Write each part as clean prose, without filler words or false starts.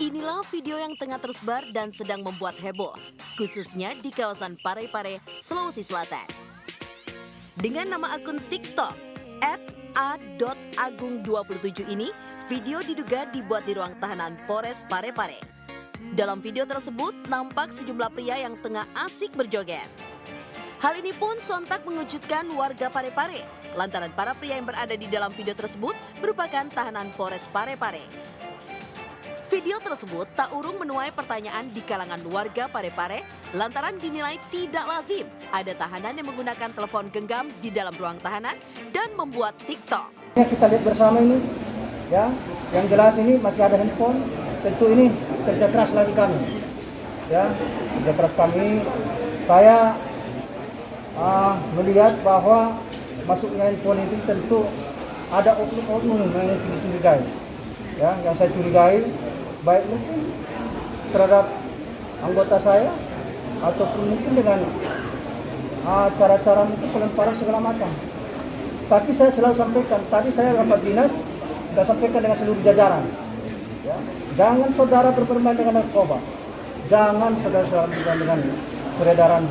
Inilah video yang tengah tersebar dan sedang membuat heboh, khususnya di kawasan Parepare, Sulawesi Selatan. Dengan nama akun TikTok @a.agung27 ini, video diduga dibuat di ruang tahanan Polres Parepare. Dalam video tersebut, nampak sejumlah pria yang tengah asik berjoget. Hal ini pun sontak mengejutkan warga Parepare, lantaran para pria yang berada di dalam video tersebut merupakan tahanan Polres Parepare. Video tersebut tak urung menuai pertanyaan di kalangan warga Parepare lantaran dinilai tidak lazim ada tahanan yang menggunakan telepon genggam di dalam ruang tahanan dan membuat TikTok. Kita lihat bersama ini, ya, yang jelas ini masih ada handphone. Tentu ini kerja keras lagi kami, ya, kerja keras kami. Saya melihat bahwa masuknya handphone itu tentu ada oknum-oknum yang dicurigai, ya, yang saya curigai. Baik mungkin terhadap anggota saya ataupun mungkin dengan cara-cara mungkin pelemparan segala macam. Tapi saya selalu sampaikan, tadi saya rapat dinas, saya sampaikan dengan seluruh jajaran, ya, jangan saudara bermain dengan narkoba, jangan saudara bermain dengan peredaran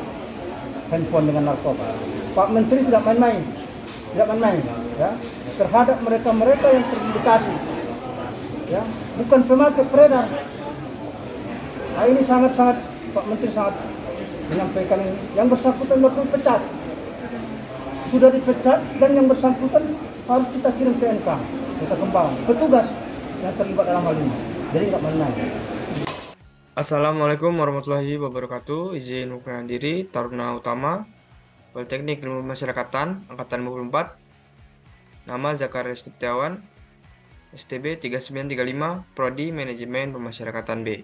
handphone dengan narkoba. Pak Menteri tidak main-main, ya, terhadap mereka-mereka yang terindikasi, ya, bukan pemakai peredar. Nah, ini sangat-sangat Pak Menteri sangat menyampaikan ini. Yang bersangkutan perlu pecat, sudah dipecat, dan yang bersangkutan harus kita kirim ke NK Desa Kembang, petugas yang terlibat dalam hal ini. Jadi nggak main-main. Assalamualaikum warahmatullahi wabarakatuh. Izin memperkenalkan diri, Taruna Utama, Politeknik Ilmu Masyarakatan, Angkatan 54. Nama Zakaria Setiawan, STB 3935, Prodi Manajemen Pemasyarakatan B.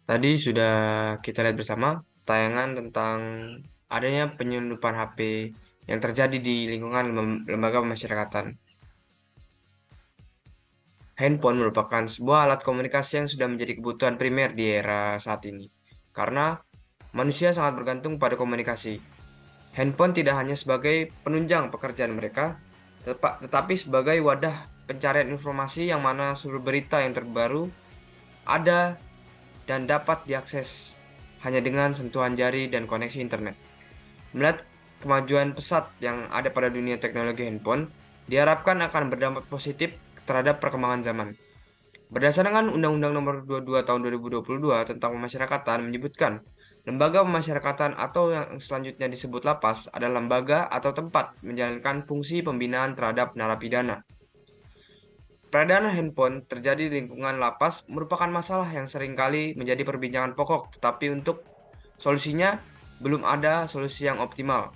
Tadi sudah kita lihat bersama tayangan tentang adanya penyelundupan HP yang terjadi di lingkungan lembaga pemasyarakatan. Handphone merupakan sebuah alat komunikasi yang sudah menjadi kebutuhan primer di era saat ini. Karena manusia sangat bergantung pada komunikasi. Handphone tidak hanya sebagai penunjang pekerjaan mereka, tetapi sebagai wadah pencarian informasi yang mana seluruh berita yang terbaru ada dan dapat diakses hanya dengan sentuhan jari dan koneksi internet. Melihat kemajuan pesat yang ada pada dunia teknologi handphone, diharapkan akan berdampak positif terhadap perkembangan zaman. Berdasarkan Undang-Undang Nomor 22 Tahun 2022 tentang Pemasyarakatan menyebutkan, lembaga pemasyarakatan atau yang selanjutnya disebut lapas adalah lembaga atau tempat menjalankan fungsi pembinaan terhadap narapidana. Peredaran handphone terjadi di lingkungan lapas merupakan masalah yang seringkali menjadi perbincangan pokok, tetapi untuk solusinya belum ada solusi yang optimal.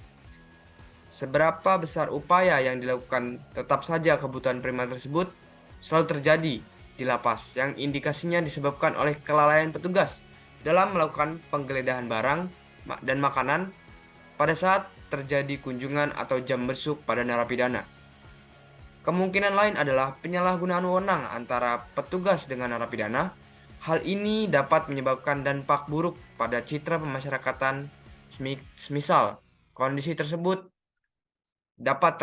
Seberapa besar upaya yang dilakukan, tetap saja kebutuhan primer tersebut selalu terjadi di lapas yang indikasinya disebabkan oleh kelalaian petugas dalam melakukan penggeledahan barang dan makanan pada saat terjadi kunjungan atau jam besuk pada narapidana. Kemungkinan lain adalah penyalahgunaan wewenang antara petugas dengan narapidana. Hal ini dapat menyebabkan dampak buruk pada citra pemasyarakatan, semisal kondisi tersebut dapat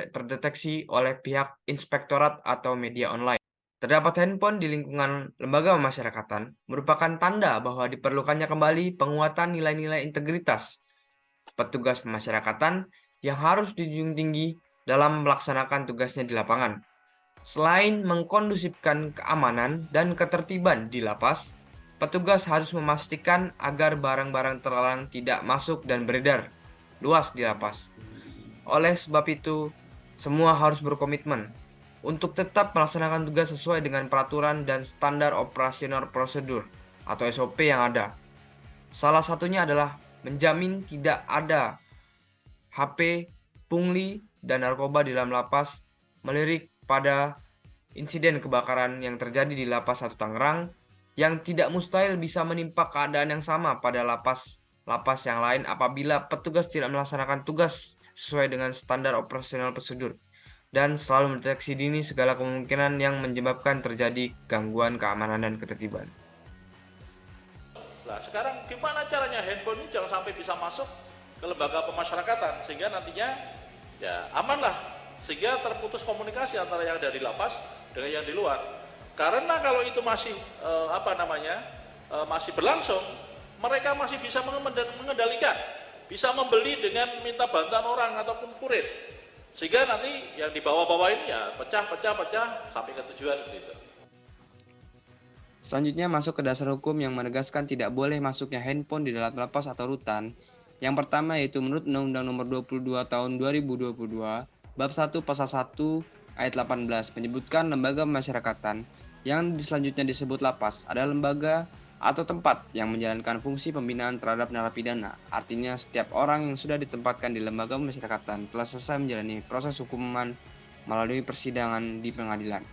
terdeteksi oleh pihak inspektorat atau media online. Terdapat handphone di lingkungan lembaga pemasyarakatan merupakan tanda bahwa diperlukannya kembali penguatan nilai-nilai integritas petugas pemasyarakatan yang harus dijunjung tinggi dalam melaksanakan tugasnya di lapangan. Selain mengkondusifkan keamanan dan ketertiban di lapas, petugas harus memastikan agar barang-barang terlarang tidak masuk dan beredar luas di lapas. Oleh sebab itu, semua harus berkomitmen untuk tetap melaksanakan tugas sesuai dengan peraturan dan standar operasional prosedur atau SOP yang ada. Salah satunya adalah menjamin tidak ada HP, pungli, dan narkoba di dalam lapas, melirik pada insiden kebakaran yang terjadi di Lapas 1 Tangerang yang tidak mustahil bisa menimpa keadaan yang sama pada lapas yang lain apabila petugas tidak melaksanakan tugas sesuai dengan standar operasional prosedur dan selalu mendeteksi dini segala kemungkinan yang menyebabkan terjadi gangguan keamanan dan ketertiban. Nah, sekarang gimana caranya handphone ini jangan sampai bisa masuk ke lembaga pemasyarakatan, sehingga nantinya ya amanlah, sehingga terputus komunikasi antara yang ada di lapas dengan yang di luar. Karena kalau itu masih masih berlangsung, mereka masih bisa mengendalikan, bisa membeli dengan minta bantuan orang ataupun kurir, sehingga nanti yang di bawah-bawah ini ya pecah sampai ke tujuan gitu. Selanjutnya masuk ke dasar hukum yang menegaskan tidak boleh masuknya handphone di dalam lapas atau rutan. Yang pertama yaitu menurut Undang-Undang Nomor 22 Tahun 2022, Bab 1 Pasal 1 Ayat 18 menyebutkan lembaga pemasyarakatan yang selanjutnya disebut lapas adalah lembaga atau tempat yang menjalankan fungsi pembinaan terhadap narapidana. Artinya setiap orang yang sudah ditempatkan di lembaga pemasyarakatan telah selesai menjalani proses hukuman melalui persidangan di pengadilan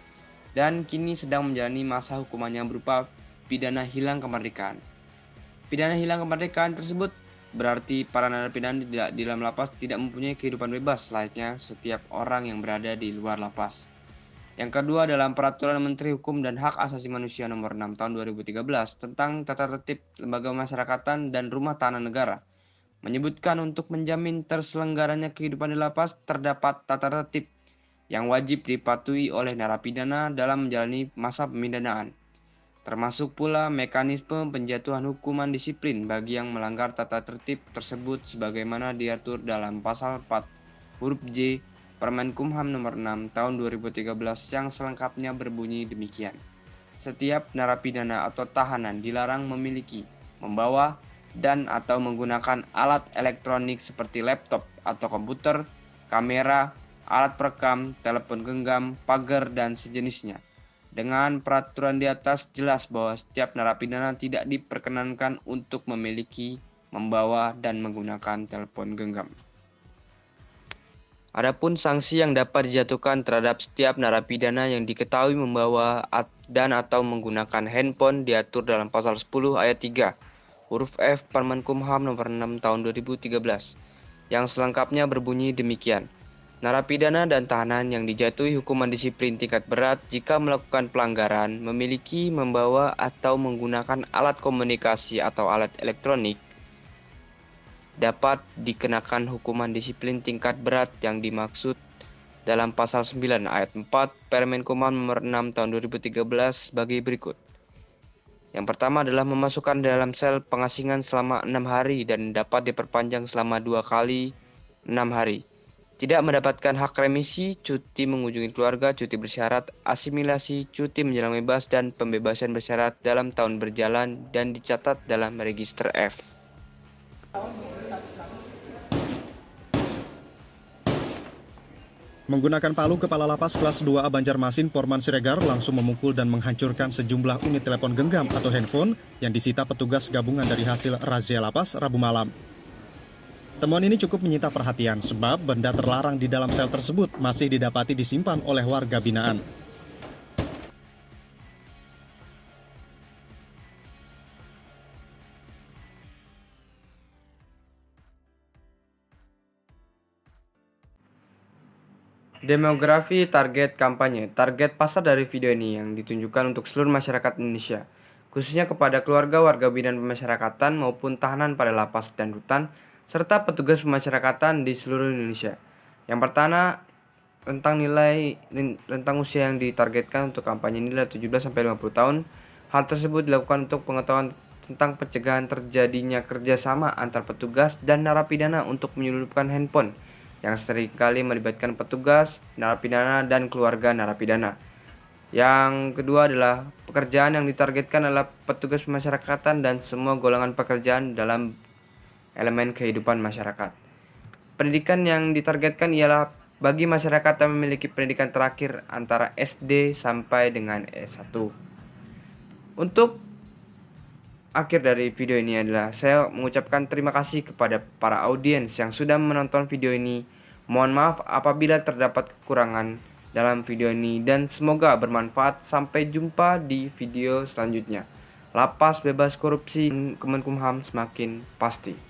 dan kini sedang menjalani masa hukumannya berupa pidana hilang kemerdekaan. Pidana hilang kemerdekaan tersebut berarti para narapidana di dalam lapas tidak mempunyai kehidupan bebas layaknya setiap orang yang berada di luar lapas. Yang kedua dalam Peraturan Menteri Hukum dan Hak Asasi Manusia Nomor 6 Tahun 2013 tentang tata tertib lembaga pemasyarakatan dan rumah tahanan negara menyebutkan untuk menjamin terselenggaranya kehidupan di lapas terdapat tata tertib yang wajib dipatuhi oleh narapidana dalam menjalani masa pemindanaan, termasuk pula mekanisme penjatuhan hukuman disiplin bagi yang melanggar tata tertib tersebut sebagaimana diatur dalam Pasal 4 huruf J Permenkumham Nomor 6 Tahun 2013 yang selengkapnya berbunyi demikian. Setiap narapidana atau tahanan dilarang memiliki, membawa, dan atau menggunakan alat elektronik seperti laptop atau komputer, kamera, alat perekam, telepon genggam, pagar, dan sejenisnya. Dengan peraturan di atas jelas bahwa setiap narapidana tidak diperkenankan untuk memiliki, membawa, dan menggunakan telepon genggam. Adapun sanksi yang dapat dijatuhkan terhadap setiap narapidana yang diketahui membawa dan atau menggunakan handphone diatur dalam Pasal 10 Ayat 3 huruf F Permenkumham Nomor 6 Tahun 2013 yang selengkapnya berbunyi demikian. Narapidana dan tahanan yang dijatuhi hukuman disiplin tingkat berat jika melakukan pelanggaran, memiliki, membawa, atau menggunakan alat komunikasi atau alat elektronik dapat dikenakan hukuman disiplin tingkat berat yang dimaksud dalam Pasal 9 Ayat 4 Permenkumham Nomor 6 Tahun 2013 sebagai berikut. Yang pertama adalah memasukkan dalam sel pengasingan selama 6 hari dan dapat diperpanjang selama 2 kali 6 hari. Tidak mendapatkan hak remisi, cuti mengunjungi keluarga, cuti bersyarat, asimilasi, cuti menjelang bebas, dan pembebasan bersyarat dalam tahun berjalan dan dicatat dalam register F. Menggunakan palu, Kepala Lapas Kelas 2A Banjarmasin Porman Siregar langsung memukul dan menghancurkan sejumlah unit telepon genggam atau handphone yang disita petugas gabungan dari hasil razia lapas Rabu malam. Temuan ini cukup menyita perhatian sebab benda terlarang di dalam sel tersebut masih didapati disimpan oleh warga binaan. Demografi target kampanye. Target pasar dari video ini yang ditunjukkan untuk seluruh masyarakat Indonesia, khususnya kepada keluarga warga binaan pemasyarakatan maupun tahanan pada lapas dan rutan, serta petugas pemasyarakatan di seluruh Indonesia. Yang pertama, rentang usia yang ditargetkan untuk kampanye ini adalah 17-50 tahun. Hal tersebut dilakukan untuk pengetahuan tentang pencegahan terjadinya kerjasama antar petugas dan narapidana untuk menyelundupkan handphone yang seringkali melibatkan petugas, narapidana, dan keluarga narapidana. Yang kedua adalah pekerjaan yang ditargetkan adalah petugas pemasyarakatan dan semua golongan pekerjaan dalam elemen kehidupan masyarakat. Pendidikan yang ditargetkan ialah bagi masyarakat yang memiliki pendidikan terakhir antara SD sampai dengan S1. Untuk akhir dari video ini adalah saya mengucapkan terima kasih kepada para audiens yang sudah menonton video ini. Mohon maaf apabila terdapat kekurangan dalam video ini dan semoga bermanfaat. Sampai jumpa di video selanjutnya. Lapas bebas korupsi, Kemenkumham semakin pasti.